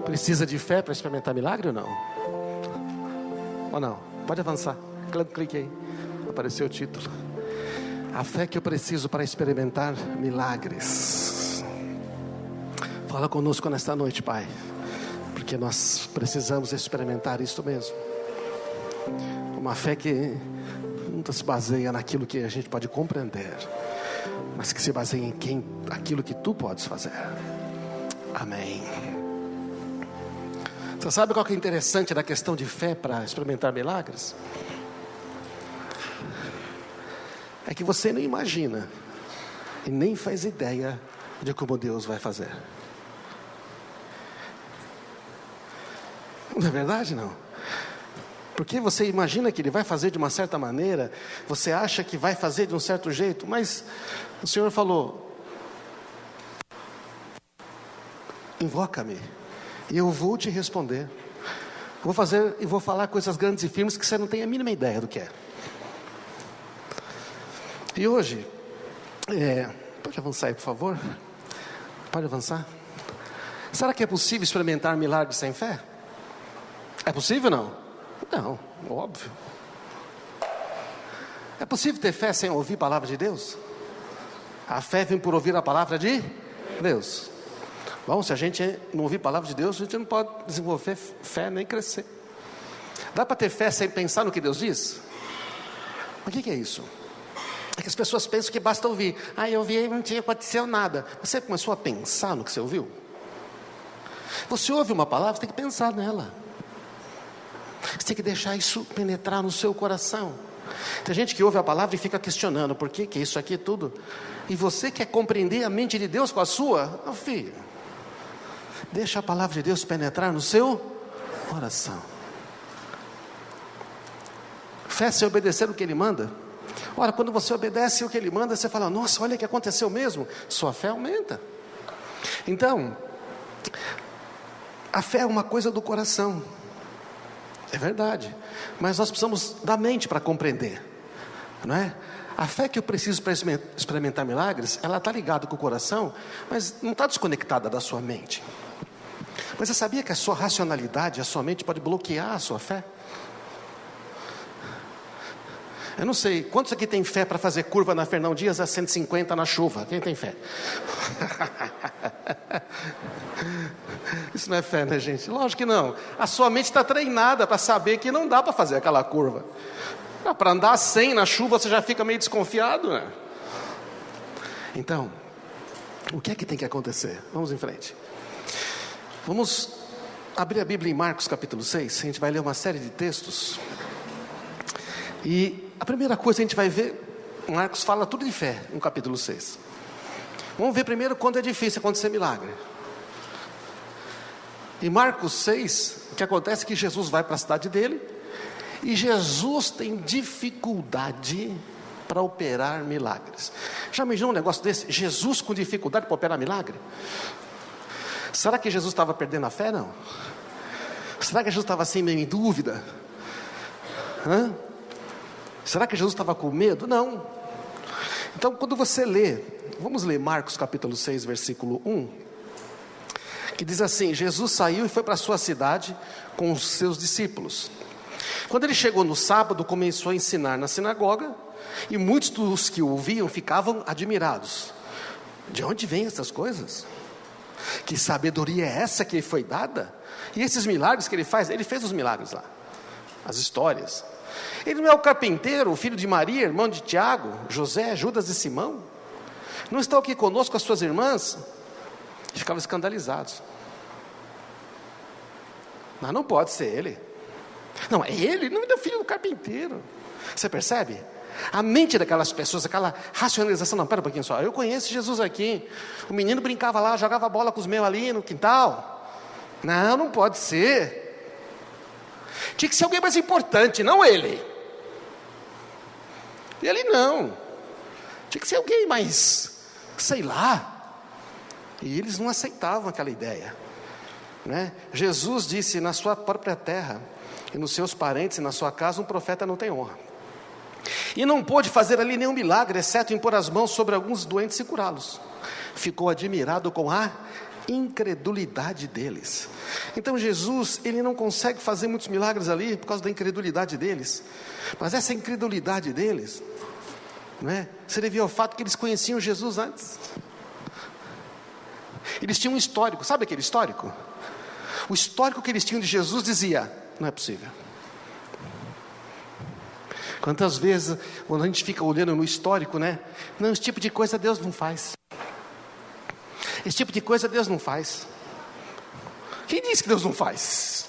Precisa de fé para experimentar milagre ou não? Ou não? Pode avançar. Clique aí. Apareceu o título. A fé que eu preciso para experimentar milagres. Fala conosco nesta noite, Pai, porque nós precisamos experimentar isso mesmo. Uma fé que não se baseia naquilo que a gente pode compreender, mas que se baseia em aquilo que Tu podes fazer. Amém. Você sabe qual que é interessante da questão de fé para experimentar milagres? É que você não imagina e nem faz ideia de como Deus vai fazer. Não é verdade, não? Porque você imagina que Ele vai fazer de uma certa maneira, você acha que vai fazer de um certo jeito, mas o Senhor falou: invoca-me e eu vou te responder. Vou fazer e vou falar coisas grandes e firmes que você não tem a mínima ideia do que é. E hoje, pode avançar aí, por favor? Pode avançar? Será que é possível experimentar milagres sem fé? É possível ou não? Não, óbvio. É possível ter fé sem ouvir a palavra de Deus? A fé vem por ouvir a palavra de Deus. Bom, se a gente não ouvir a palavra de Deus, a gente não pode desenvolver fé nem crescer. Dá para ter fé sem pensar no que Deus diz? Mas o que é isso? É que as pessoas pensam que basta ouvir. Eu ouvi e não aconteceu nada. Você começou a pensar no que você ouviu? Você ouve uma palavra, você tem que pensar nela. Você tem que deixar isso penetrar no seu coração. Tem gente que ouve a palavra e fica questionando: por que isso aqui tudo? E você quer compreender a mente de Deus com a sua? Filho, deixa a palavra de Deus penetrar no seu coração. Fé é obedecer o que Ele manda. Ora, quando você obedece o que Ele manda, você fala: nossa, olha o que aconteceu mesmo. Sua fé aumenta. Então, a fé é uma coisa do coração. É verdade, mas nós precisamos da mente para compreender, não é? A fé que eu preciso para experimentar milagres, ela está ligada com o coração, mas não está desconectada da sua mente. Mas você sabia que a sua racionalidade, a sua mente pode bloquear a sua fé? Eu não sei, quantos aqui tem fé para fazer curva na Fernão Dias a 150 na chuva? Quem tem fé? Isso não é fé, né, gente? Lógico que não. A sua mente está treinada para saber que não dá para fazer aquela curva. Para andar a 100 na chuva, você já fica meio desconfiado, né? Então, o que é que tem que acontecer? Vamos em frente. Vamos abrir a Bíblia em Marcos capítulo 6. A gente vai ler uma série de textos. E a primeira coisa que a gente vai ver, Marcos fala tudo de fé no capítulo 6. Vamos ver primeiro quando é difícil acontecer milagre. Em Marcos 6, o que acontece é que Jesus vai para a cidade dele, e Jesus tem dificuldade para operar milagres. Já imaginou um negócio desse? Jesus com dificuldade para operar milagre? Será que Jesus estava perdendo a fé? Não. Será que Jesus estava assim meio em dúvida? Será que Jesus estava com medo? Não. Então, quando você lê, vamos ler Marcos capítulo 6, versículo 1, que diz assim: Jesus saiu e foi para a sua cidade com os seus discípulos. Quando ele chegou no sábado, começou a ensinar na sinagoga, e muitos dos que o ouviam ficavam admirados. De onde vêm essas coisas? Que sabedoria é essa que lhe foi dada? E esses milagres que ele faz? Ele fez os milagres lá, as histórias. Ele não é o carpinteiro, o filho de Maria, irmão de Tiago, José, Judas e Simão? Não está aqui conosco as suas irmãs? Ficavam escandalizados. Mas não pode ser ele. Não, é ele, não é o filho do carpinteiro. Você percebe? A mente daquelas pessoas, aquela racionalização. Não, pera um pouquinho só, eu conheço Jesus aqui. O menino brincava lá, jogava bola com os meus ali no quintal. Não pode ser. Tinha que ser alguém mais importante, não ele. Ele não. Tinha que ser alguém mais, sei lá. E eles não aceitavam aquela ideia, né? Jesus disse: na sua própria terra, e nos seus parentes, e na sua casa, um profeta não tem honra. E não pôde fazer ali nenhum milagre, exceto impor as mãos sobre alguns doentes e curá-los. Ficou admirado com a incredulidade deles. Então Jesus, ele não consegue fazer muitos milagres ali por causa da incredulidade deles. Mas essa incredulidade deles, se devia ao fato que eles conheciam Jesus antes. Eles tinham um histórico, sabe aquele histórico? O histórico que eles tinham de Jesus dizia: não é possível. Quantas vezes, quando a gente fica olhando no histórico, não, esse tipo de coisa Deus não faz. Esse tipo de coisa Deus não faz. Quem disse que Deus não faz?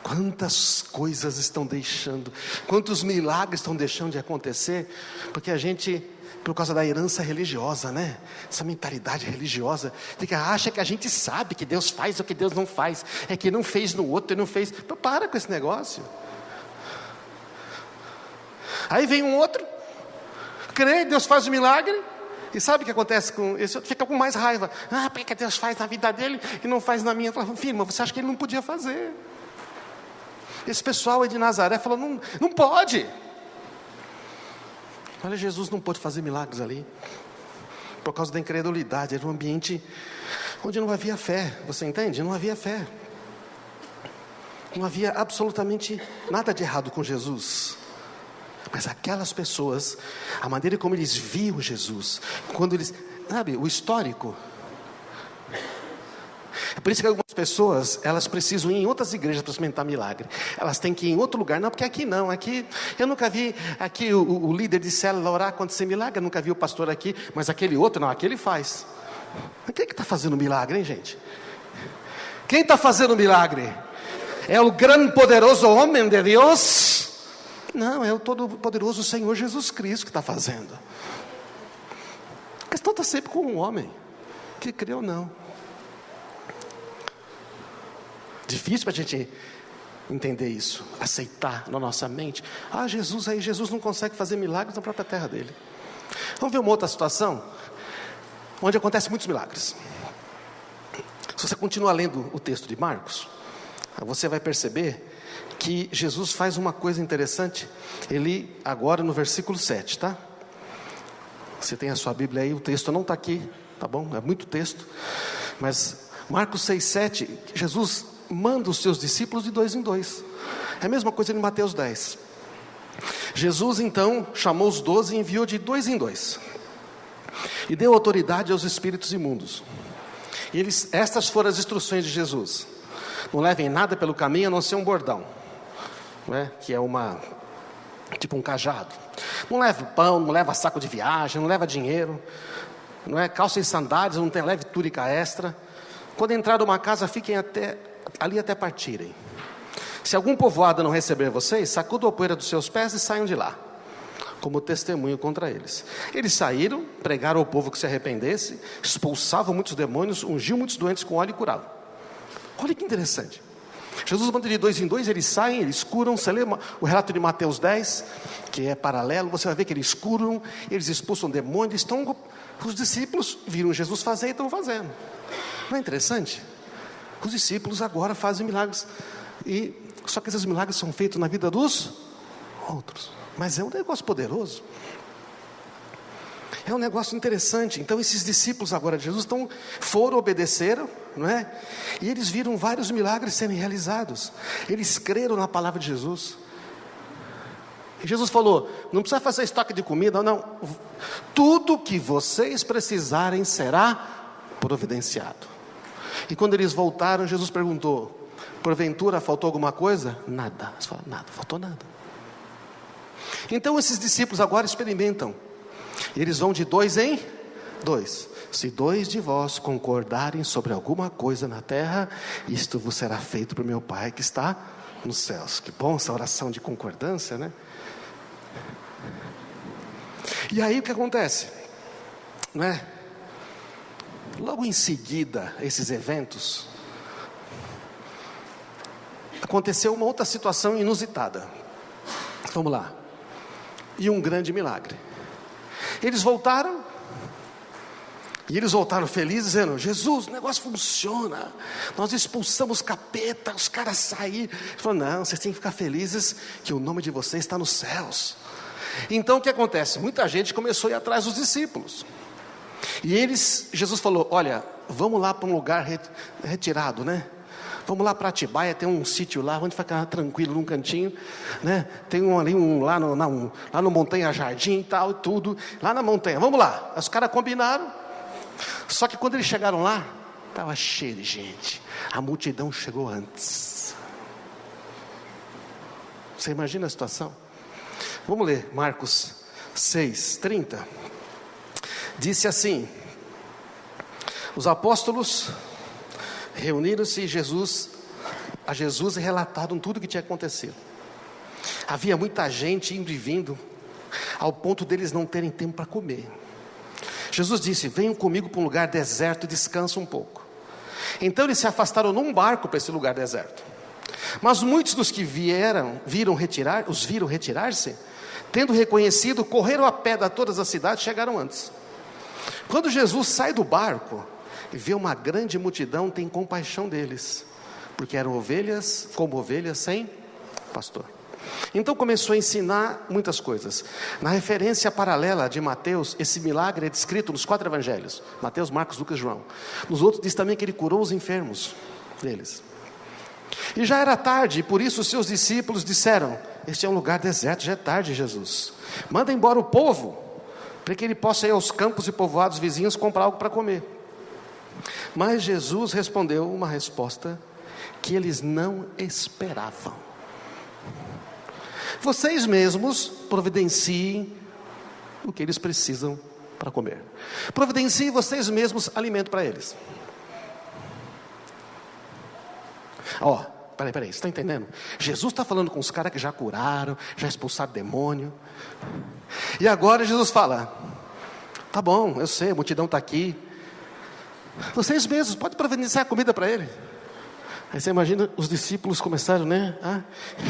Quantas coisas estão deixando, quantos milagres estão deixando de acontecer, porque a gente, por causa da herança religiosa, essa mentalidade religiosa, acha que a gente sabe que Deus faz o que Deus não faz, é que não fez no outro e não fez. Para com esse negócio. Aí vem um outro, crê, Deus faz o milagre, e sabe o que acontece com esse outro? Fica com mais raiva. Por que Deus faz na vida dele e não faz na minha? Fala, filho, mas você acha que ele não podia fazer? Esse pessoal aí de Nazaré falou, não pode. Olha, Jesus não pôde fazer milagres ali, por causa da incredulidade. Era um ambiente onde não havia fé, você entende? Não havia fé. Não havia absolutamente nada de errado com Jesus. Mas aquelas pessoas, a maneira como eles viam Jesus, quando eles, sabe, o histórico. É por isso que algumas pessoas, elas precisam ir em outras igrejas para experimentar milagre. Elas têm que ir em outro lugar. Não, porque aqui não, aqui eu nunca vi aqui o líder de célula orar acontecer milagre. Eu nunca vi o pastor aqui, mas aquele outro, não, aquele faz. Quem é que está fazendo milagre, hein, gente? Quem está fazendo milagre? É o grande poderoso homem de Deus? Não, é o todo-poderoso Senhor Jesus Cristo que está fazendo. A questão está sempre com um homem, que crê ou não. Difícil para a gente entender isso, aceitar na nossa mente. Jesus não consegue fazer milagres na própria terra dele. Vamos ver uma outra situação, onde acontecem muitos milagres. Se você continuar lendo o texto de Marcos, você vai perceber que Jesus faz uma coisa interessante. Ele, agora no versículo 7, tá? Você tem a sua Bíblia aí, o texto não está aqui, tá bom? É muito texto. Mas Marcos 6, 7, Jesus manda os seus discípulos de 2 em 2. É a mesma coisa em Mateus 10. Jesus então chamou os 12 e enviou de 2 em 2. E deu autoridade aos espíritos imundos. E estas foram as instruções de Jesus: não levem nada pelo caminho a não ser um bordão, que é tipo um cajado. Não leve pão, não leva saco de viagem, não leva dinheiro, calça e sandálias, não tem, leve túnica extra. Quando entrar numa casa, fiquem ali até partirem. Se algum povoado não receber vocês, sacudam a poeira dos seus pés e saiam de lá, como testemunho contra eles. Eles saíram, pregaram ao povo que se arrependesse, expulsavam muitos demônios, ungiam muitos doentes com óleo e curavam. Olha que interessante. Jesus manda de 2 em 2, eles saem, eles curam. Você lê o relato de Mateus 10, que é paralelo, você vai ver que eles curam, eles expulsam demônios. Os discípulos viram Jesus fazer e estão fazendo. Não é interessante? Os discípulos agora fazem milagres, só que esses milagres são feitos na vida dos outros. Mas é um negócio poderoso, é um negócio interessante. Então esses discípulos agora de Jesus foram, obedeceram, e eles viram vários milagres serem realizados. Eles creram na palavra de Jesus. E Jesus falou: não precisa fazer estoque de comida, não. Tudo que vocês precisarem será providenciado. E quando eles voltaram, Jesus perguntou: porventura faltou alguma coisa? Nada. Eles falaram: nada, faltou nada. Então esses discípulos agora experimentam. Eles vão de 2 em 2. Se 2 de vós concordarem sobre alguma coisa na terra, isto vos será feito por meu Pai que está nos céus. Que bom essa oração de concordância, E aí o que acontece? Logo em seguida a esses eventos, aconteceu uma outra situação inusitada. Vamos lá. E um grande milagre. Eles voltaram, e eles voltaram felizes, dizendo: Jesus, o negócio funciona, nós expulsamos capeta, os caras saíram. Ele falou: não, vocês têm que ficar felizes, que o nome de vocês está nos céus. Então o que acontece? Muita gente começou a ir atrás dos discípulos. E Jesus falou: olha, vamos lá para um lugar retirado, né? Vamos lá para Atibaia, tem um sítio lá, onde ficar tranquilo num cantinho, né? Tem lá no Montanha Jardim e tal, tudo, lá na montanha, vamos lá. Os caras combinaram, só que quando eles chegaram lá, estava cheio de gente, a multidão chegou antes. Você imagina a situação? Vamos ler Marcos 6:30. Disse assim: os apóstolos reuniram-se a Jesus e relataram tudo o que tinha acontecido. Havia muita gente indo e vindo, ao ponto deles não terem tempo para comer. Jesus disse: venham comigo para um lugar deserto e descansem um pouco. Então eles se afastaram num barco para esse lugar deserto. Mas muitos dos que viram retirar-se, tendo reconhecido, correram a pé de todas as cidades e chegaram antes. Quando Jesus sai do barco e vê uma grande multidão, tem compaixão deles, porque eram ovelhas sem pastor. Então começou a ensinar muitas coisas. Na referência paralela de Mateus, esse milagre é descrito nos 4 evangelhos: Mateus, Marcos, Lucas e João. Nos outros diz também que ele curou os enfermos deles. E já era tarde, e por isso os seus discípulos disseram: este é um lugar deserto, já é tarde, Jesus. Manda embora o povo, para que ele possa ir aos campos e povoados vizinhos comprar algo para comer. Mas Jesus respondeu uma resposta que eles não esperavam: vocês mesmos providenciem o que eles precisam para comer. Providenciem vocês mesmos alimento para eles. Peraí, você está entendendo? Jesus está falando com os caras que já curaram, já expulsaram demônio. E agora Jesus fala: tá bom, eu sei, a multidão está aqui. Vocês mesmos podem providenciar comida para ele. Aí você imagina os discípulos começaram, a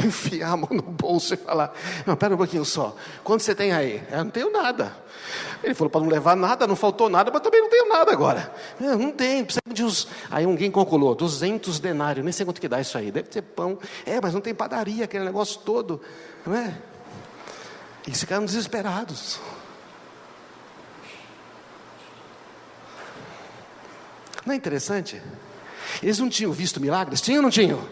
enfiar a mão no bolso e falar: não, pera um pouquinho só, quanto você tem aí? Eu não tenho nada. Ele falou para não levar nada, não faltou nada, mas também não tenho nada agora. Não tem, precisa de uns... Aí alguém calculou, 200 denários, nem sei quanto que dá isso aí, deve ter pão. Mas não tem padaria, aquele negócio todo, não é? E eles ficaram desesperados. Não é interessante? Eles não tinham visto milagres? Tinham ou não tinham?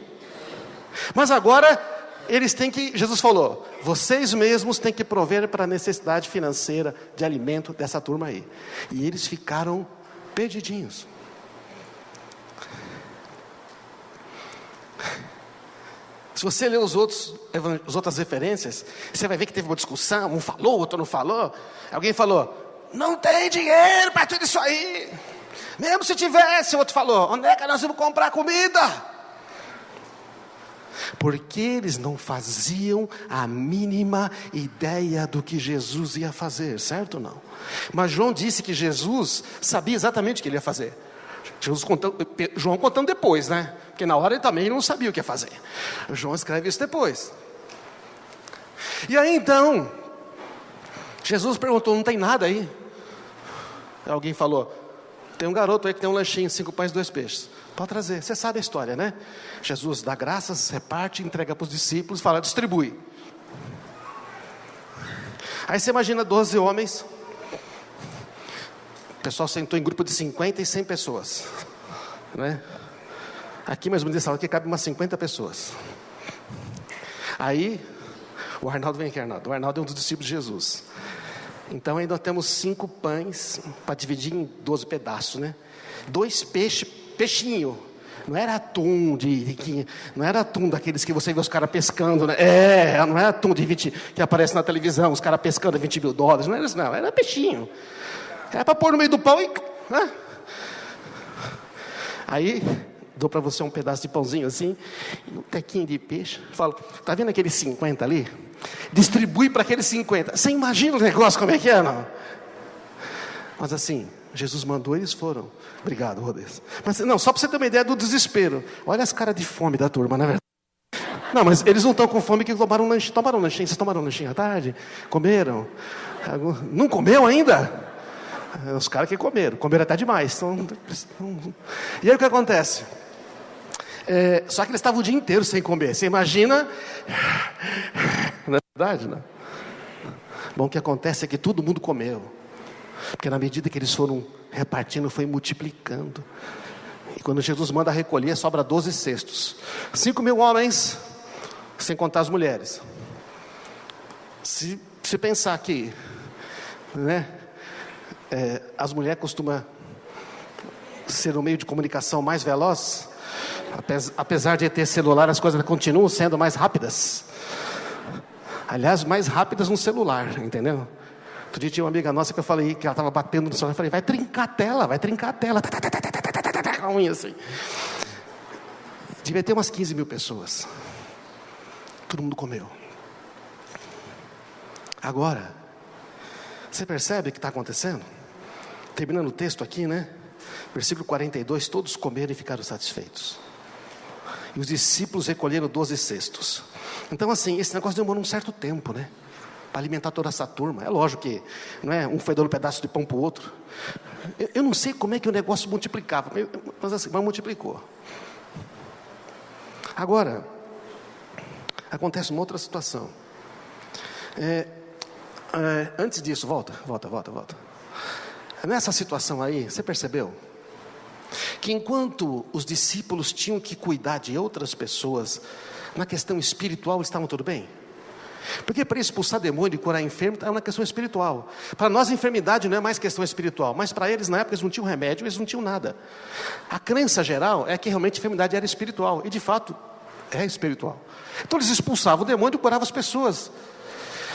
Mas agora eles têm que... Jesus falou: vocês mesmos têm que prover para a necessidade financeira de alimento dessa turma aí. E eles ficaram perdidinhos. Se você ler as outras referências, você vai ver que teve uma discussão, um falou, o outro não falou. Alguém falou: não tem dinheiro para tudo isso aí. Mesmo se tivesse, o outro falou: onde é que nós vamos comprar comida? Porque eles não faziam a mínima ideia do que Jesus ia fazer, certo ou não? Mas João disse que Jesus sabia exatamente o que ele ia fazer. João contando depois, né? Porque na hora ele também não sabia o que ia fazer. João escreve isso depois. E aí então, Jesus perguntou: não tem nada aí? Alguém falou: tem um garoto aí que tem um lanchinho, 5 pães e 2 peixes. Pode trazer. Você sabe a história, né? Jesus dá graças, reparte, entrega para os discípulos, fala: distribui. Aí você imagina 12 homens. O pessoal sentou em grupo de 50 e 100 pessoas, né? Aqui mais ou menos, aqui cabe umas 50 pessoas. Aí o Arnaldo vem aqui, Arnaldo. O Arnaldo é um dos discípulos de Jesus. Então aí nós temos 5 pães para dividir em 12 pedaços, né? 2 peixinho. Não era atum não era atum daqueles que você vê os caras pescando, né? Não é atum de 20 que aparece na televisão, os caras pescando $20 mil. Não era isso, não. Era peixinho. Era para pôr no meio do pão e... né? Aí dou para você um pedaço de pãozinho assim, um tequinho de peixe. Falo: tá vendo aqueles 50 ali? Distribui para aqueles 50. Você imagina o negócio como é que é, não? Mas assim, Jesus mandou, eles foram. Obrigado, Rodês. Mas não, só para você ter uma ideia do desespero. Olha as caras de fome da turma, na verdade. Não, mas eles não estão com fome que tomaram um lanchinho. Tomaram um lanchinho? Vocês tomaram um lanchinho à tarde? Comeram? Não comeu ainda? Os caras que comeram até demais. Então... E aí o que acontece? Só que eles estavam o dia inteiro sem comer. Você imagina? Não é verdade, não? Bom, o que acontece é que todo mundo comeu. Porque na medida que eles foram repartindo, foi multiplicando. E quando Jesus manda recolher, sobra 12 cestos. 5.000 homens, sem contar as mulheres. Se pensar que, né, as mulheres costumam ser o meio de comunicação mais veloz, apesar de ter celular, as coisas continuam sendo mais rápidas. Aliás, mais rápidas no celular, entendeu? Outro dia tinha uma amiga nossa que eu falei que ela estava batendo no celular. Eu falei, vai trincar a tela. A unha assim. Devia ter umas 15.000 pessoas. Todo mundo comeu. Agora, você percebe o que está acontecendo? Terminando o texto aqui, né? Versículo 42, todos comeram e ficaram satisfeitos. E os discípulos recolheram 12 cestos. Então assim, esse negócio demorou um certo tempo, né? Para alimentar toda essa turma. É lógico que, não é? Um foi dando um pedaço de pão para o outro. Eu não sei como é que o negócio multiplicava, mas assim, mas multiplicou. Agora, acontece uma outra situação. Antes disso, volta. Nessa situação aí, você percebeu? Que enquanto os discípulos tinham que cuidar de outras pessoas, na questão espiritual eles estavam tudo bem? Porque para expulsar demônio e curar enfermo é uma questão espiritual. Para nós a enfermidade não é mais questão espiritual, mas para eles na época eles não tinham remédio, eles não tinham nada. A crença geral é que realmente a enfermidade era espiritual, e de fato é espiritual. Então eles expulsavam o demônio e curavam as pessoas.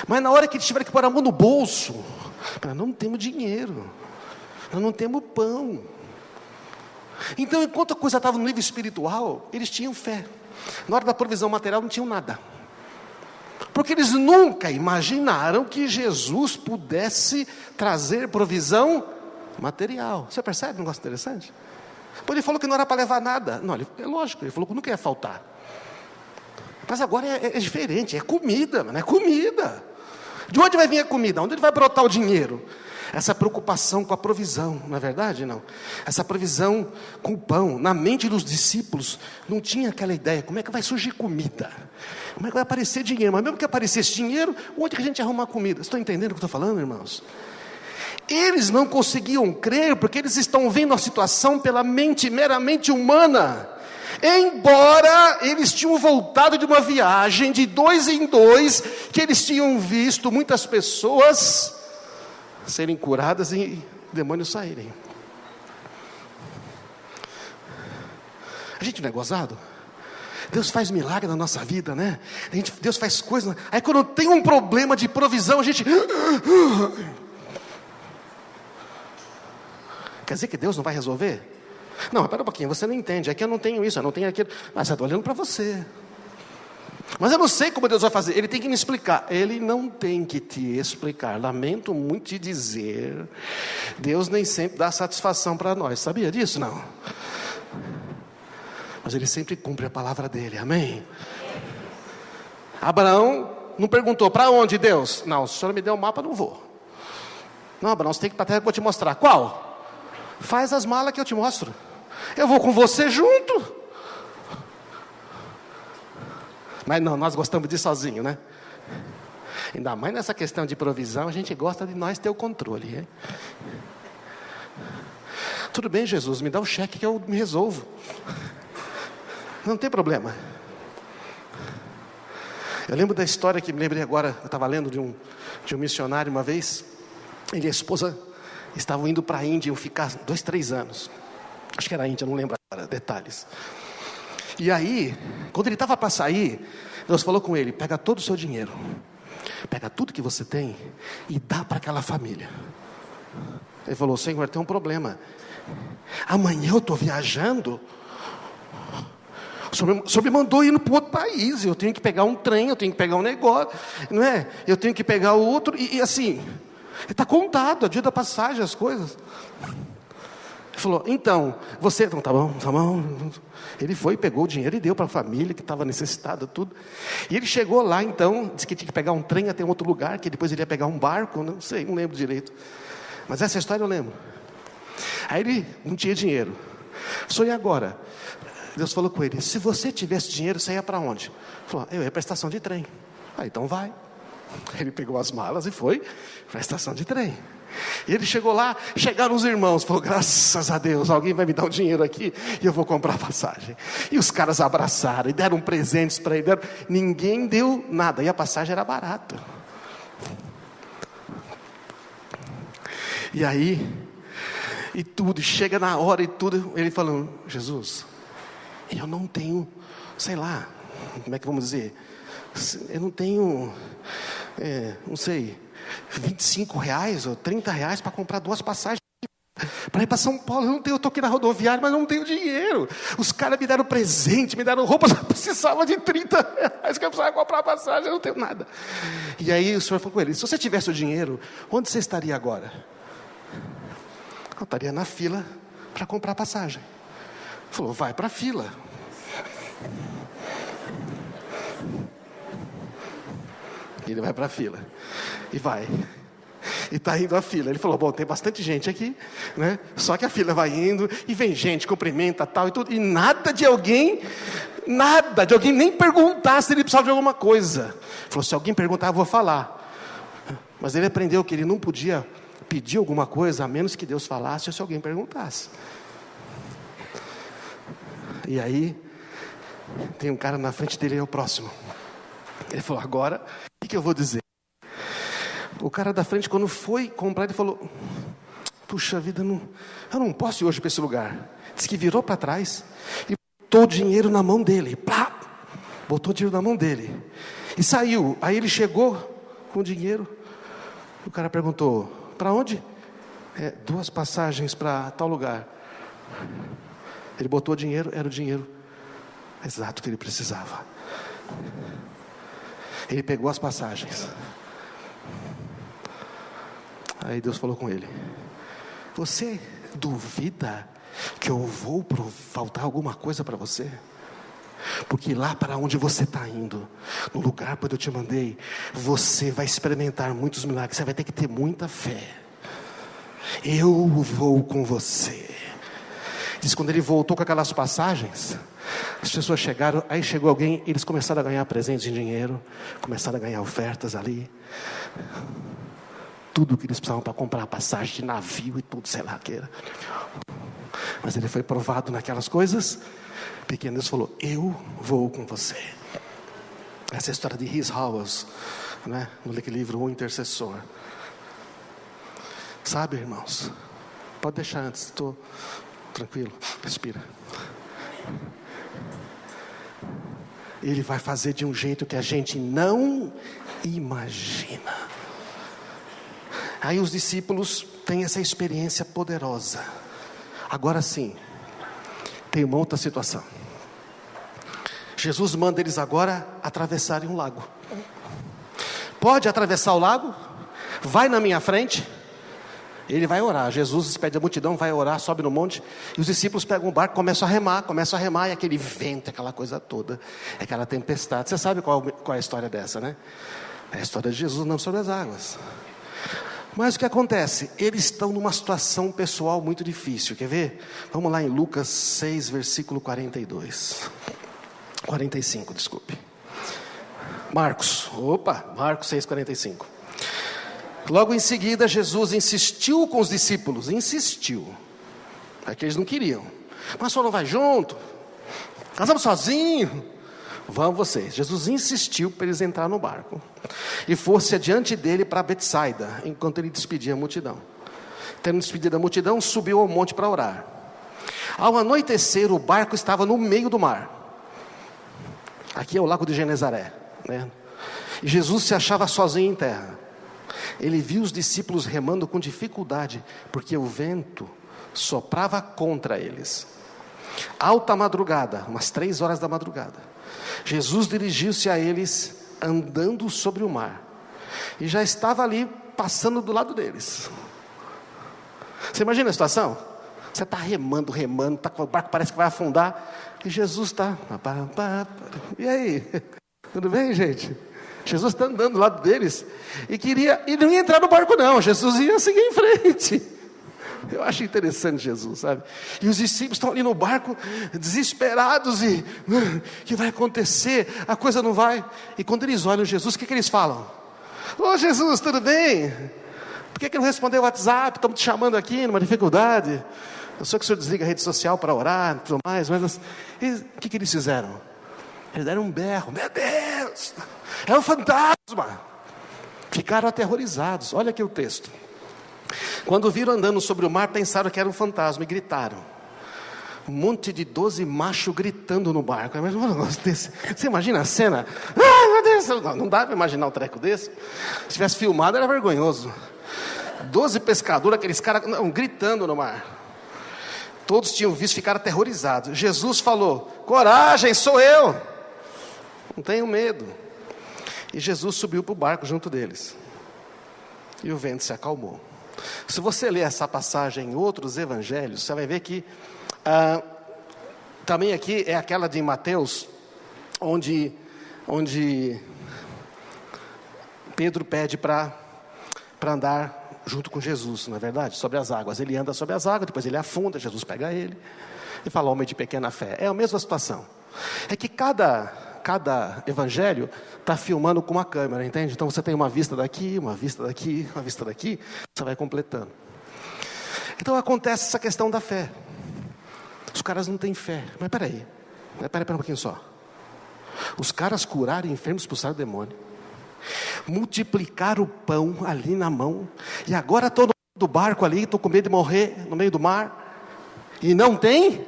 Mas na hora que eles tiveram que pôr a mão no bolso, nós não temos dinheiro, nós não temos pão. Então enquanto a coisa estava no nível espiritual, eles tinham fé. Na hora da provisão material não tinham nada. Porque eles nunca imaginaram que Jesus pudesse trazer provisão material. Você percebe um negócio interessante? Pois ele falou que não era para levar nada. Não, é lógico, ele falou que nunca ia faltar. Mas agora é diferente, é comida, mano, é comida. De onde vai vir a comida? Onde ele vai brotar o dinheiro? Essa preocupação com a provisão, não é verdade? Não. Essa provisão com o pão. Na mente dos discípulos não tinha aquela ideia, como é que vai surgir comida? Como é que vai aparecer dinheiro? Mas mesmo que aparecesse dinheiro, onde que a gente ia arrumar comida? Vocês estão entendendo o que eu estou falando, irmãos? Eles não conseguiam crer, porque eles estão vendo a situação pela mente meramente humana. Embora eles tinham voltado de uma viagem de 2 em 2, que eles tinham visto muitas pessoas serem curadas e demônios saírem. A gente não é gozado? Deus faz milagre na nossa vida, né? Deus faz coisas. Aí quando tem um problema de provisão, a gente... Quer dizer que Deus não vai resolver? Não, espera um pouquinho, você não entende. É que eu não tenho isso, eu não tenho aquilo. Mas eu estou olhando para você. Mas eu não sei como Deus vai fazer. Ele tem que me explicar. Ele não tem que te explicar. Lamento muito te dizer. Deus nem sempre dá satisfação para nós. Sabia disso? Não. Mas Ele sempre cumpre a palavra dEle. Amém? Abraão não perguntou, para onde Deus? Não, se o Senhor me der um mapa, não vou. Não, Abraão, você tem que ir para a terra que eu vou te mostrar. Qual? Faz as malas que eu te mostro. Eu vou com você junto. Mas não, nós gostamos de ir sozinho, né? Ainda mais nessa questão de provisão, a gente gosta de nós ter o controle. Hein? Tudo bem, Jesus, me dá o cheque que eu me resolvo. Não tem problema. Eu lembro da história que me lembrei agora. Eu estava lendo de um missionário uma vez. Ele e a esposa estavam indo para a Índia, iam ficar 2, 3 anos. Acho que era a Índia, não lembro agora, detalhes. E aí, quando ele estava para sair, Deus falou com ele, pega todo o seu dinheiro, pega tudo que você tem e dá para aquela família. Ele falou, Senhor, tem um problema. Amanhã eu estou viajando. O Senhor me mandou ir para outro país. Eu tenho que pegar um trem, eu tenho que pegar um negócio, não é? Eu tenho que pegar o outro, e assim, está contado, a dia da passagem, as coisas. Ele falou, então, você... Então, tá bom. Ele foi, pegou o dinheiro e deu para a família que estava necessitada, tudo. E ele chegou lá, então, disse que tinha que pegar um trem até outro lugar, que depois ele ia pegar um barco, não sei, não lembro direito. Mas essa história eu lembro. Aí ele não tinha dinheiro. Só e agora? Deus falou com ele, se você tivesse dinheiro, você ia para onde? Ele falou, eu ia para a estação de trem. Ah, então vai. Ele pegou as malas e foi para a estação de trem. E ele chegou lá, chegaram os irmãos, falou: graças a Deus, alguém vai me dar um dinheiro aqui e eu vou comprar passagem. E os caras abraçaram e deram presentes para ele. Ninguém deu nada, e a passagem era barata. E aí, e tudo, chega na hora e tudo, ele falando: Jesus, eu não tenho, sei lá, como é que vamos dizer? Eu não tenho, não sei, R$25 ou R$30 para comprar 2 passagens para ir para São Paulo. Eu estou aqui na rodoviária, mas não tenho dinheiro. Os caras me deram presente, me deram roupas, eu precisava de R$30 que eu precisava comprar passagem, eu não tenho nada. E aí o senhor falou com ele: se você tivesse o dinheiro, onde você estaria agora? Eu estaria na fila para comprar passagem. Ele falou: vai para a fila. Ele vai para a fila e vai, e está indo a fila. Ele falou: bom, tem bastante gente aqui, né? Só que a fila vai indo e vem gente, cumprimenta tal e tudo, e nada de alguém nem perguntar se ele precisava de alguma coisa. Ele falou: se alguém perguntar, eu vou falar. Mas ele aprendeu que ele não podia pedir alguma coisa a menos que Deus falasse ou se alguém perguntasse. E aí tem um cara na frente dele, é o próximo. Ele falou: agora o que eu vou dizer? O cara da frente, quando foi comprar, ele falou: puxa vida, eu não posso ir hoje para esse lugar. Diz que virou para trás e botou o dinheiro na mão dele. Plá! Botou o dinheiro na mão dele e saiu. Aí ele chegou com o dinheiro. O cara perguntou: para onde? 2 passagens para tal lugar. Ele botou o dinheiro, era o dinheiro exato que ele precisava. Ele pegou as passagens. Aí Deus falou com ele: você duvida que eu vou faltar alguma coisa para você? Porque lá para onde você está indo, no lugar para onde eu te mandei, você vai experimentar muitos milagres. Você vai ter que ter muita fé. Eu vou com você. Diz, quando ele voltou com aquelas passagens, as pessoas chegaram, aí chegou alguém, eles começaram a ganhar presentes em dinheiro, começaram a ganhar ofertas ali, tudo que eles precisavam para comprar passagem de navio e tudo, sei lá o que era. Mas ele foi provado naquelas coisas. Pequeno Deus falou: eu vou com você. Essa é a história de Rhys Howells, né? No livro O Intercessor. Sabe, irmãos, pode deixar antes, estou tranquilo, respira. Ele vai fazer de um jeito que a gente não imagina. Aí os discípulos têm essa experiência poderosa. Agora sim, tem uma outra situação. Jesus manda eles agora atravessarem um lago. Pode atravessar o lago? Vai na minha frente. Ele vai orar. Jesus despede a multidão, vai orar, sobe no monte. E os discípulos pegam o barco, começam a remar. E aquele vento, aquela coisa toda, aquela tempestade. Você sabe qual é a história dessa, né? É a história de Jesus andando sobre as águas. Mas o que acontece? Eles estão numa situação pessoal muito difícil. Quer ver? Vamos lá em Lucas 6, versículo 45, desculpe. Marcos 6, 45. Logo em seguida, Jesus insistiu com os discípulos. É que eles não queriam. Mas só não vai junto? Nós vamos sozinhos? Vão vocês. Jesus insistiu para eles entrar no barco e fosse adiante dele para Betsaida, enquanto ele despedia a multidão. Tendo despedido a multidão, subiu ao monte para orar. Ao anoitecer, o barco estava no meio do mar. Aqui é o lago de Genezaré, né? E Jesus se achava sozinho em terra. Ele viu os discípulos remando com dificuldade, porque o vento soprava contra eles. Alta madrugada, umas 3 horas da madrugada, Jesus dirigiu-se a eles andando sobre o mar, e já estava ali passando do lado deles. Você imagina a situação? Você está remando, o barco parece que vai afundar, e Jesus está... E aí? Tudo bem, gente? Jesus está andando do lado deles e não ia entrar no barco não. Jesus ia seguir em frente. Eu acho interessante Jesus, sabe? E os discípulos estão ali no barco, desesperados, e o que vai acontecer? A coisa não vai. E quando eles olham Jesus, o que eles falam? Ô Jesus, tudo bem? Por que não respondeu o WhatsApp? Estamos te chamando aqui numa dificuldade. Eu sei que o senhor desliga a rede social para orar e tudo mais, mas o que eles fizeram? Eles deram um berro. Meu Deus, é um fantasma. Ficaram aterrorizados. Olha aqui o texto. Quando viram andando sobre o mar, pensaram que era um fantasma e gritaram. Um monte de 12 machos gritando no barco. Mas um negócio desse. Você imagina a cena? Ai, meu Deus, não dá para imaginar um treco desse. Se tivesse filmado, era vergonhoso. 12 pescadores, aqueles caras gritando no mar. Todos tinham visto, ficaram aterrorizados. Jesus falou: coragem, sou eu. Não tenham medo. E Jesus subiu para o barco junto deles. E o vento se acalmou. Se você ler essa passagem em outros evangelhos, você vai ver que também aqui é aquela de Mateus, onde Pedro pede para andar junto com Jesus, não é verdade? Sobre as águas. Ele anda sobre as águas, depois ele afunda, Jesus pega ele e fala: homem de pequena fé. É a mesma situação. É que cada evangelho está filmando com uma câmera, entende? Então você tem uma vista daqui, uma vista daqui, uma vista daqui, você vai completando. Então acontece essa questão da fé. Os caras não têm fé. Mas peraí um pouquinho só. Os caras curaram enfermos, expulsaram o demônio, multiplicaram o pão ali na mão, e agora estou no barco ali, estou com medo de morrer no meio do mar, e não tem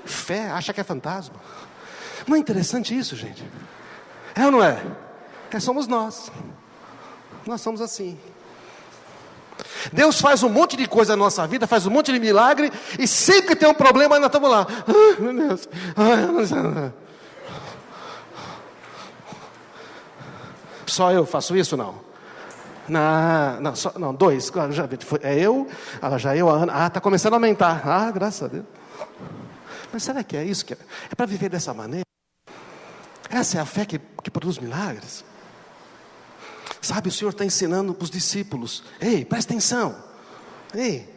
fé, acha que é fantasma. Não é interessante isso, gente? É ou não é? Somos nós somos assim. Deus faz um monte de coisa na nossa vida, faz um monte de milagre, e sempre que tem um problema, nós estamos lá. Ai, meu Deus. Só eu faço isso, não? Não, dois. É eu, a Ana. Está começando a aumentar. Graças a Deus. Mas será que é isso? É para viver dessa maneira? Essa é a fé que produz milagres. Sabe, o Senhor está ensinando para os discípulos. Ei, presta atenção. Ei.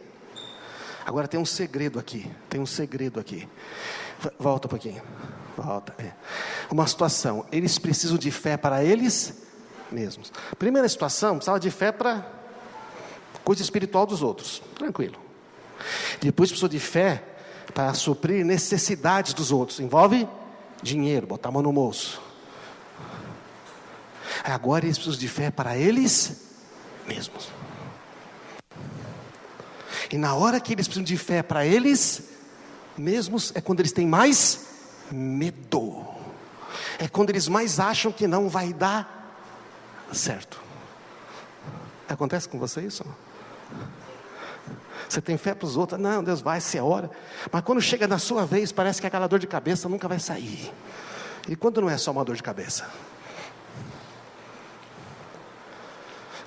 Agora tem um segredo aqui. Volta um pouquinho. Volta. Uma situação. Eles precisam de fé para eles mesmos. Primeira situação, precisava de fé para coisa espiritual dos outros. Tranquilo. Depois precisou de fé para suprir necessidades dos outros. Envolve dinheiro, botar a mão no bolso. Agora eles precisam de fé para eles mesmos. E na hora que eles precisam de fé para eles mesmos, é quando eles têm mais medo. É quando eles mais acham que não vai dar certo. Acontece com você isso? Você tem fé para os outros? Não, Deus vai, se é hora. Mas quando chega na sua vez, parece que aquela dor de cabeça nunca vai sair. E quando não é só uma dor de cabeça?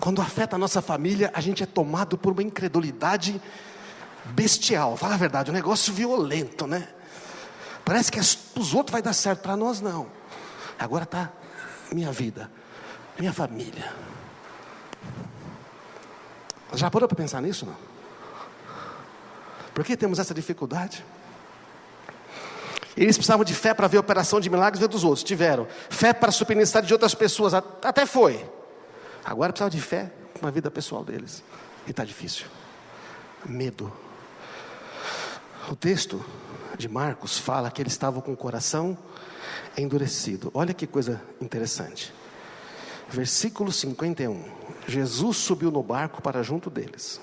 Quando afeta a nossa família, a gente é tomado por uma incredulidade bestial. Fala a verdade, um negócio violento, né? Parece que os outros vai dar certo, para nós não. Agora está minha vida, minha família. Já parou para pensar nisso, não? Por que temos essa dificuldade? Eles precisavam de fé para ver a operação de milagres, ver dos outros. Tiveram fé para suprir a necessidade de outras pessoas, até foi. Agora precisava de fé para a vida pessoal deles. E está difícil. Medo. O texto de Marcos fala que eles estavam com o coração endurecido. Olha que coisa interessante. Versículo 51. Jesus subiu no barco para junto deles.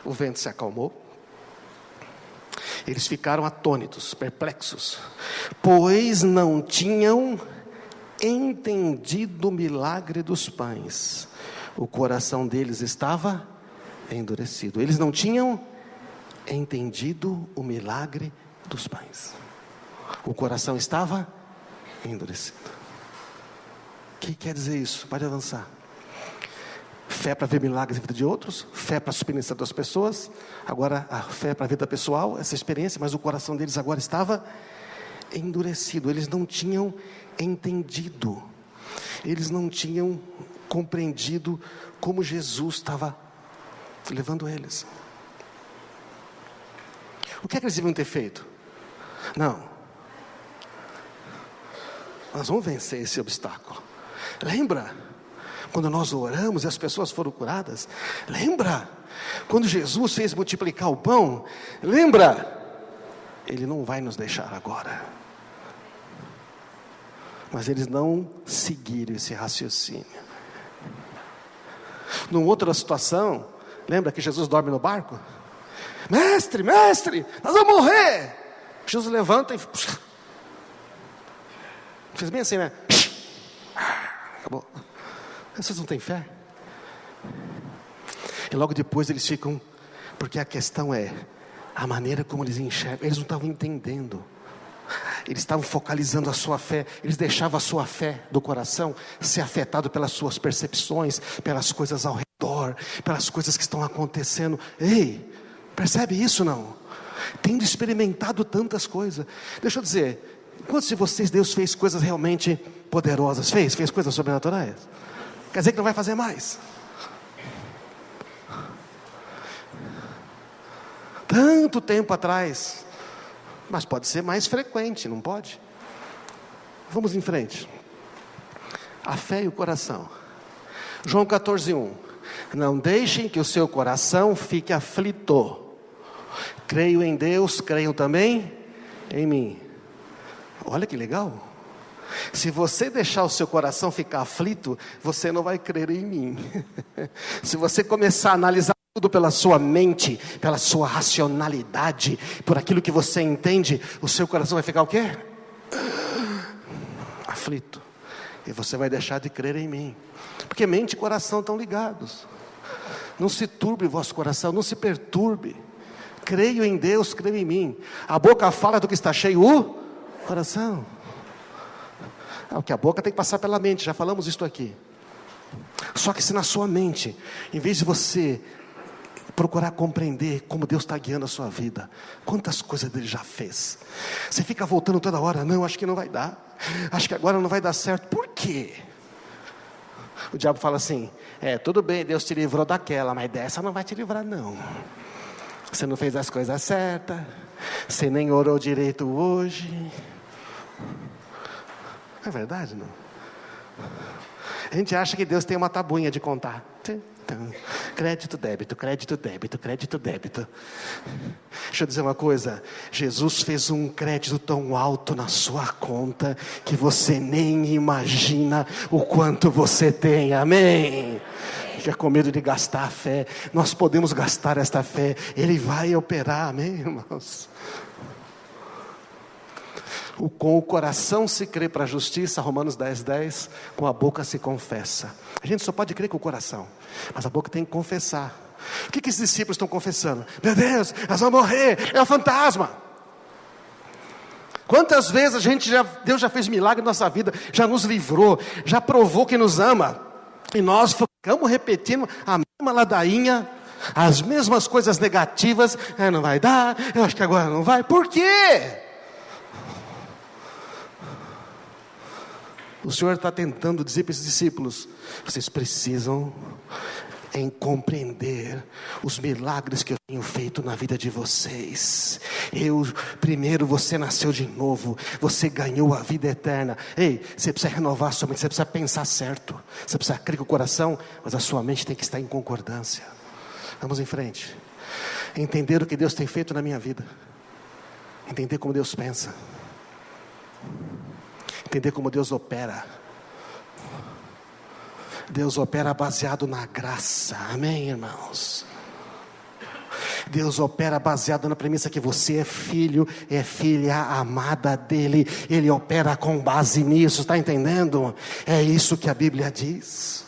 O vento se acalmou. Eles ficaram atônitos, perplexos, pois não tinham entendido o milagre dos pães. O coração deles estava endurecido. Eles não tinham entendido o milagre dos pães. O coração estava endurecido. O que quer dizer isso? Pode avançar. Fé para ver milagres na vida de outros, fé para suprir a necessidade das pessoas. Agora a fé para a vida pessoal, essa experiência, mas o coração deles agora estava endurecido. Eles não tinham entendido, eles não tinham compreendido como Jesus estava levando eles. O que é que eles deviam ter feito? Não, nós vamos vencer esse obstáculo. Lembra quando nós oramos e as pessoas foram curadas? Lembra? Quando Jesus fez multiplicar o pão? Lembra? Ele não vai nos deixar agora. Mas eles não seguiram esse raciocínio. Numa outra situação, lembra que Jesus dorme no barco? Mestre, mestre, nós vamos morrer. Jesus levanta e fez bem assim, né? Acabou. Vocês não têm fé? E logo depois eles ficam, porque a questão é a maneira como eles enxergam. Eles não estavam entendendo. Eles estavam focalizando a sua fé. Eles deixavam a sua fé do coração ser afetado pelas suas percepções, pelas coisas ao redor, pelas coisas que estão acontecendo. Ei, percebe isso não? Tendo experimentado tantas coisas. Deixa eu dizer, quantos de vocês Deus fez coisas realmente poderosas? Fez coisas sobrenaturais? Quer dizer que não vai fazer mais? Tanto tempo atrás. Mas pode ser mais frequente, não pode? Vamos em frente. A fé e o coração. João 14:1. Não deixem que o seu coração fique aflito. Creio em Deus, creio também em mim. Olha que legal. Se você deixar o seu coração ficar aflito, você não vai crer em mim. Se você começar a analisar tudo pela sua mente, pela sua racionalidade, por aquilo que você entende, o seu coração vai ficar o quê? Aflito. E você vai deixar de crer em mim. Porque mente e coração estão ligados. Não se turbe o vosso coração, não se perturbe. Creio em Deus, creio em mim. A boca fala do que está cheio o coração. O que a boca tem que passar pela mente, já falamos isso aqui. Só que se na sua mente, em vez de você procurar compreender como Deus está guiando a sua vida, quantas coisas Ele já fez, você fica voltando toda hora, não, acho que não vai dar, acho que agora não vai dar certo. Por quê? O diabo fala assim, tudo bem, Deus te livrou daquela, mas dessa não vai te livrar não. Você não fez as coisas certas, você nem orou direito hoje. É verdade, não? A gente acha que Deus tem uma tabuinha de contar. Crédito, débito, crédito, débito, crédito, débito. Deixa eu dizer uma coisa. Jesus fez um crédito tão alto na sua conta que você nem imagina o quanto você tem. Amém? Fica com medo de gastar a fé. Nós podemos gastar esta fé. Ele vai operar, amém, irmãos? Com o coração se crê para a justiça, Romanos 10:10, com a boca se confessa. A gente só pode crer com o coração, mas a boca tem que confessar. O que esses discípulos estão confessando? Meu Deus, nós vamos morrer, é um fantasma. Quantas vezes Deus já fez milagre na nossa vida, já nos livrou, já provou que nos ama, e nós ficamos repetindo a mesma ladainha, as mesmas coisas negativas. Não vai dar, eu acho que agora não vai. Por quê? O Senhor está tentando dizer para esses discípulos, vocês precisam compreender os milagres que eu tenho feito na vida de vocês. Primeiro você nasceu de novo, você ganhou a vida eterna. Ei, você precisa renovar a sua mente, você precisa pensar certo, você precisa crer com o coração, mas a sua mente tem que estar em concordância. Vamos em frente. Entender o que Deus tem feito na minha vida, entender como Deus pensa, entender como Deus opera. Deus opera baseado na graça, amém, irmãos? Deus opera baseado na premissa que você é filho, é filha amada dele. Ele opera com base nisso, está entendendo? É isso que a Bíblia diz.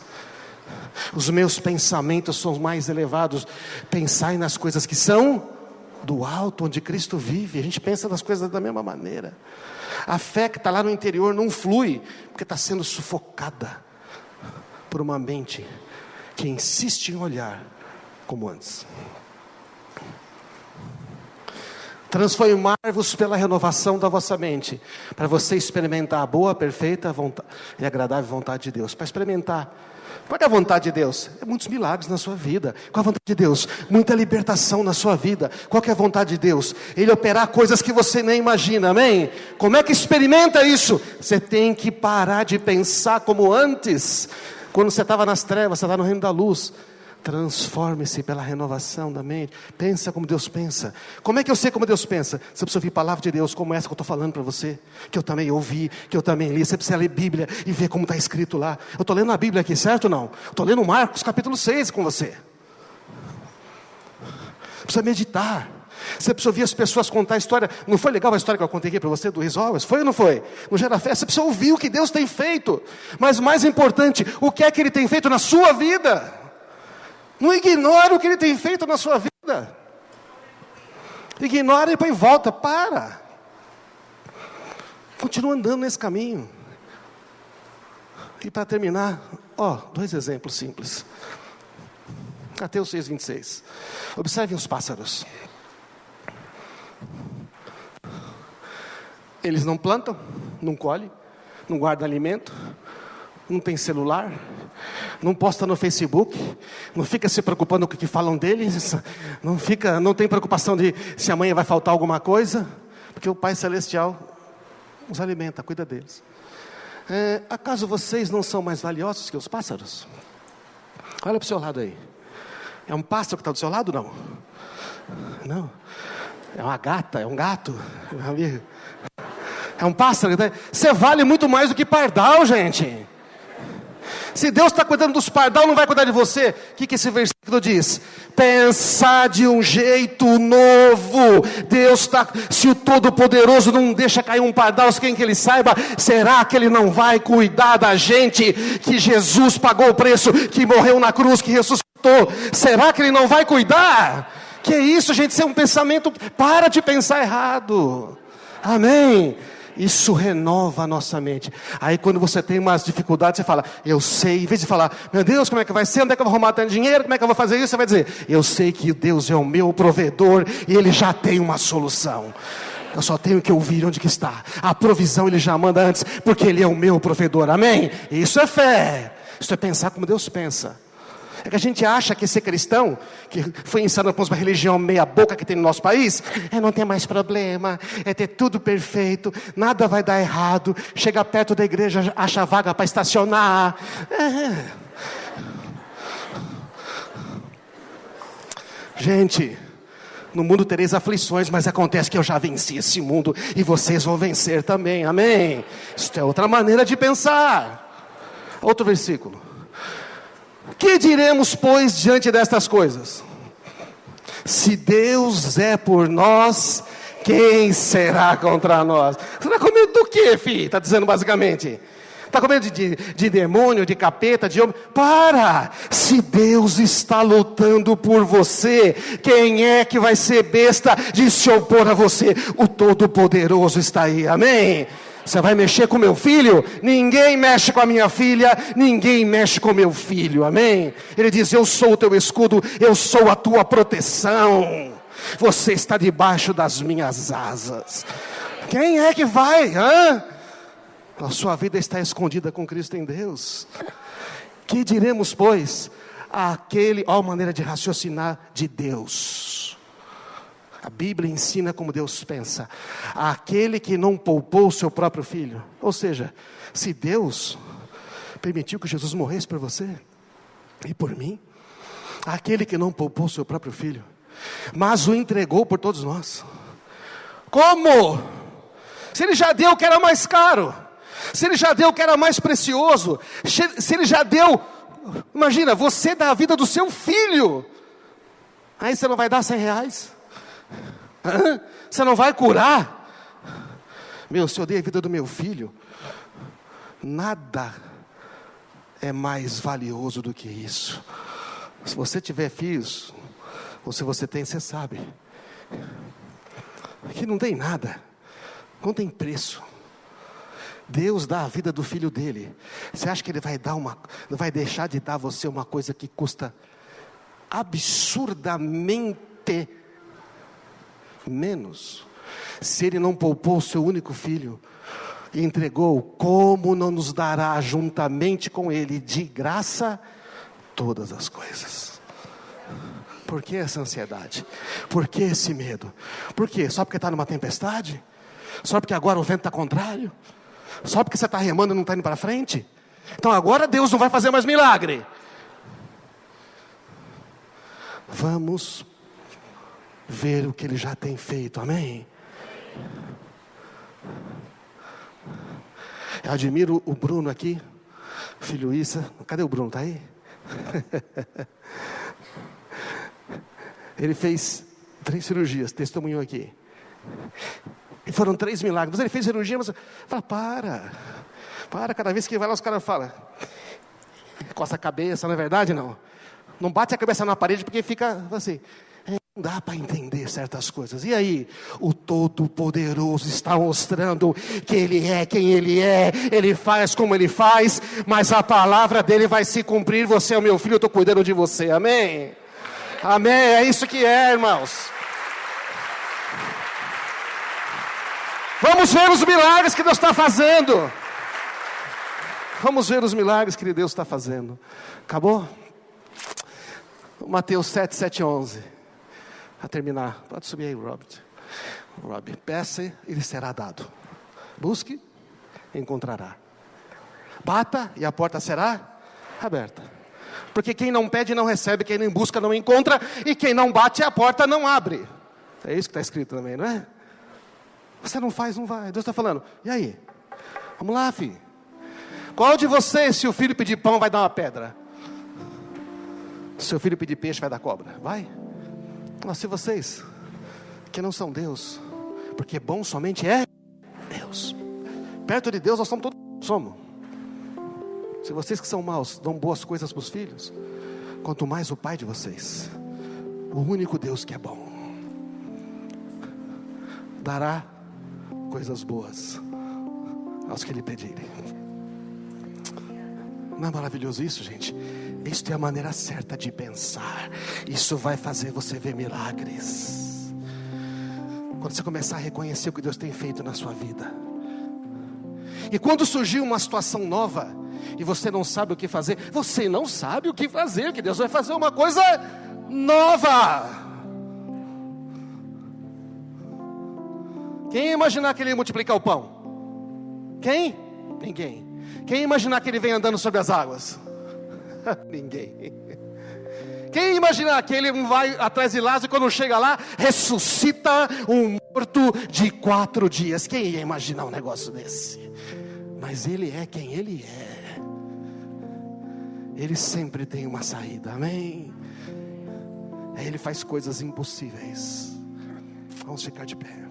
Os meus pensamentos são mais elevados. Pensai nas coisas que são do alto, onde Cristo vive. A gente pensa nas coisas da mesma maneira. A fé que está lá no interior não flui, porque está sendo sufocada por uma mente que insiste em olhar como antes. Transformar-vos pela renovação da vossa mente, para você experimentar a boa, perfeita e agradável vontade de Deus. Para experimentar, qual é a vontade de Deus? É muitos milagres na sua vida. Qual é a vontade de Deus? Muita libertação na sua vida. Qual é a vontade de Deus? Ele operar coisas que você nem imagina, amém? Como é que experimenta isso? Você tem que parar de pensar como antes. Quando você estava nas trevas, você está no reino da luz. Transforme-se pela renovação da mente. Pensa como Deus pensa. Como é que eu sei como Deus pensa? Você precisa ouvir a palavra de Deus, como essa que eu estou falando para você, que eu também ouvi, que eu também li. Você precisa ler Bíblia e ver como está escrito lá. Eu estou lendo a Bíblia aqui, certo ou não? Estou lendo Marcos capítulo 6 com você. Precisa meditar. Você precisa ouvir as pessoas contar a história. Não foi legal a história que eu contei aqui para você do Risolves? Foi ou não foi? No Gera Fé, você precisa ouvir o que Deus tem feito. Mas mais importante, o que é que Ele tem feito na sua vida? Não ignore o que Ele tem feito na sua vida. Ignora e depois volta. Para. Continua andando nesse caminho. E para terminar, 2 exemplos simples. Mateus 6:26. Observem os pássaros. Eles não plantam, não colhem, não guardam alimento, não tem celular, não posta no Facebook, não fica se preocupando com o que falam deles, não tem preocupação de se amanhã vai faltar alguma coisa, porque o Pai Celestial os alimenta, cuida deles. Acaso vocês não são mais valiosos que os pássaros? Olha para o seu lado aí. É um pássaro que está do seu lado, não? Não. É uma gata, é um gato, meu amigo. É um pássaro. Você vale muito mais do que pardal, gente. Se Deus está cuidando dos pardal, não vai cuidar de você. O que esse versículo diz? Pensar de um jeito novo. Deus está, se o Todo-Poderoso não deixa cair um pardal, quem que Ele saiba, será que Ele não vai cuidar da gente? Que Jesus pagou o preço, que morreu na cruz, que ressuscitou. Será que Ele não vai cuidar? Que isso, gente, isso é um pensamento. Para de pensar errado. Amém. Isso renova a nossa mente. Aí quando você tem umas dificuldades, você fala, eu sei. Em vez de falar, meu Deus, como é que vai ser? Onde é que eu vou arrumar tanto dinheiro? Como é que eu vou fazer isso? Você vai dizer, eu sei que Deus é o meu provedor e Ele já tem uma solução. Eu só tenho que ouvir onde que está. A provisão Ele já manda antes, porque Ele é o meu provedor. Amém? Isso é fé. Isso é pensar como Deus pensa. É que a gente acha que ser cristão, que foi ensinado por uma religião meia boca que tem no nosso país, não tem mais problema, é ter tudo perfeito, nada vai dar errado, chega perto da igreja, acha vaga para estacionar. Gente, no mundo tereis aflições, mas acontece que eu já venci esse mundo, e vocês vão vencer também, amém? Isso é outra maneira de pensar. Outro versículo. Que diremos, pois, diante destas coisas? Se Deus é por nós, quem será contra nós? Você está com medo do quê, filho? Está dizendo basicamente. Está com medo de demônio, de capeta, de homem? Para! Se Deus está lutando por você, quem é que vai ser besta de se opor a você? O Todo-Poderoso está aí, amém? Você vai mexer com meu filho? Ninguém mexe com a minha filha, ninguém mexe com meu filho, amém? Ele diz, eu sou o teu escudo, eu sou a tua proteção. Você está debaixo das minhas asas. Quem é que vai? A sua vida está escondida com Cristo em Deus. Que diremos, pois, àquele, ó, maneira de raciocinar de Deus. A Bíblia ensina como Deus pensa. Aquele que não poupou o seu próprio filho. Ou seja, se Deus permitiu que Jesus morresse por você e por mim, aquele que não poupou o seu próprio filho, mas o entregou por todos nós. Como? Se Ele já deu o que era mais caro, se Ele já deu o que era mais precioso, se Ele já deu, imagina, você dá a vida do seu filho, aí você não vai dar R$100? Você não vai curar? Se eu dei a vida do meu filho, nada é mais valioso do que isso. Se você tiver filhos, ou se você tem, você sabe que não tem nada, não tem preço. Deus dá a vida do filho dele. Você acha que Ele vai vai deixar de dar a você uma coisa que custa absurdamente menos? Se Ele não poupou o seu único filho e entregou, como não nos dará juntamente com Ele de graça todas as coisas? Por que essa ansiedade? Por que esse medo? Por quê? Só porque está numa tempestade? Só porque agora o vento está contrário? Só porque você está remando e não está indo para frente? Então agora Deus não vai fazer mais milagre. Vamos ver o que Ele já tem feito, amém? Eu admiro o Bruno aqui, filho Issa. Cadê o Bruno? Está aí? Ele fez 3 cirurgias, testemunhou aqui. E foram 3 milagres. Mas ele fez cirurgia, mas fala, para, cada vez que vai lá os caras falam, coça a cabeça, não é verdade? Não bate a cabeça na parede porque fica assim, não dá para entender certas coisas. E aí, o Todo-Poderoso está mostrando que Ele é quem Ele é, Ele faz como Ele faz, mas a palavra dEle vai se cumprir. Você é o meu filho, eu estou cuidando de você, amém? Amém, é isso que é, irmãos. Vamos ver os milagres que Deus está fazendo. Vamos ver os milagres que Deus está fazendo. Acabou? Mateus 7, 7, 11. Para terminar, pode subir aí, Rob. Peça e lhe será dado. Busque, encontrará. Bata e a porta será aberta. Porque quem não pede não recebe, quem não busca não encontra, e quem não bate a porta não abre. É isso que está escrito também, não é? Você não faz, não vai. Deus está falando, e aí? Vamos lá, filho. Qual de vocês, se o filho pedir pão, vai dar uma pedra? Se seu filho pedir peixe, vai dar cobra? Vai? Mas se vocês, que não são Deus, porque bom somente é Deus. Perto de Deus nós somos todos, somos. Se vocês que são maus dão boas coisas para os filhos, quanto mais o Pai de vocês, o único Deus que é bom, dará coisas boas aos que lhe pedirem. Não é maravilhoso isso, gente? Isto é a maneira certa de pensar. Isso vai fazer você ver milagres. Quando você começar a reconhecer o que Deus tem feito na sua vida. E quando surgir uma situação nova, e você não sabe o que fazer, você não sabe o que fazer, que Deus vai fazer uma coisa nova. Quem ia imaginar que Ele ia multiplicar o pão? Quem? Ninguém. Quem ia imaginar que Ele vem andando sobre as águas? Ninguém. Quem ia imaginar que Ele vai atrás de Lázaro e quando chega lá, ressuscita um morto de 4 dias? Quem ia imaginar um negócio desse? Mas Ele é quem Ele é. Ele sempre tem uma saída, amém? Ele faz coisas impossíveis. Vamos ficar de pé.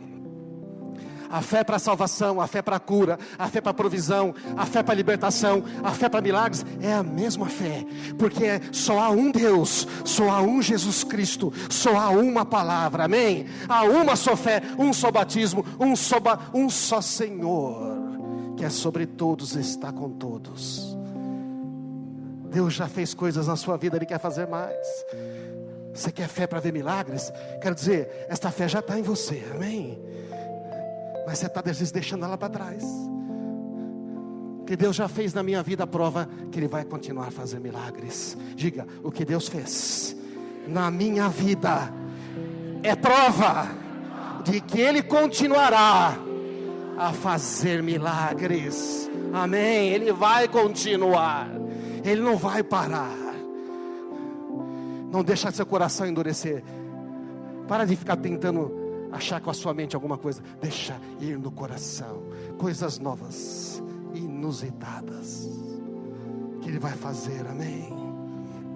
A fé para a salvação, a fé para a cura, a fé para a provisão, a fé para a libertação, a fé para milagres, é a mesma fé, porque só há um Deus, só há um Jesus Cristo, só há uma palavra, amém? Há uma só fé, um só batismo, um só Senhor, que é sobre todos e está com todos. Deus já fez coisas na sua vida, Ele quer fazer mais. Você quer fé para ver milagres? Quero dizer, esta fé já está em você, amém? Mas você está às vezes deixando ela para trás. Que Deus já fez na minha vida a prova que Ele vai continuar a fazer milagres. Diga, o que Deus fez na minha vida é prova de que Ele continuará a fazer milagres. Amém? Ele vai continuar. Ele não vai parar. Não deixa seu coração endurecer. Para de ficar tentando achar com a sua mente alguma coisa. Deixa ir no coração coisas novas, inusitadas, que Ele vai fazer, amém?